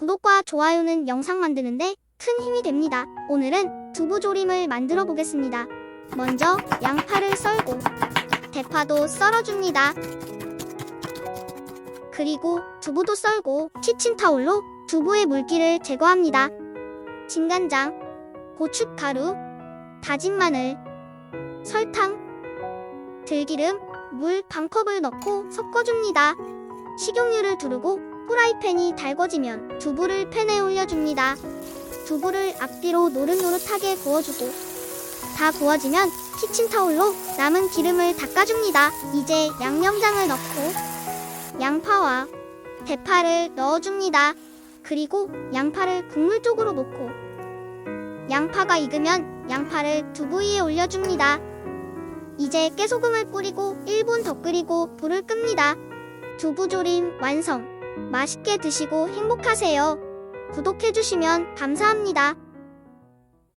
구독과 좋아요는 영상 만드는데 큰 힘이 됩니다. 오늘은 두부조림을 만들어 보겠습니다. 먼저 양파를 썰고 대파도 썰어줍니다. 그리고 두부도 썰고 키친타올로 두부의 물기를 제거합니다. 진간장, 고춧가루, 다진 마늘, 설탕, 들기름, 물 반컵을 넣고 섞어줍니다. 식용유를 두르고 프라이팬이 달궈지면 두부를 팬에 올려줍니다. 두부를 앞뒤로 노릇노릇하게 구워주고 다 구워지면 키친타올로 남은 기름을 닦아줍니다. 이제 양념장을 넣고 양파와 대파를 넣어줍니다. 그리고 양파를 국물 쪽으로 놓고 양파가 익으면 양파를 두부 위에 올려줍니다. 이제 깨소금을 뿌리고 1분 더 끓이고 불을 끕니다. 두부조림 완성! 맛있게 드시고 행복하세요. 구독해주시면 감사합니다.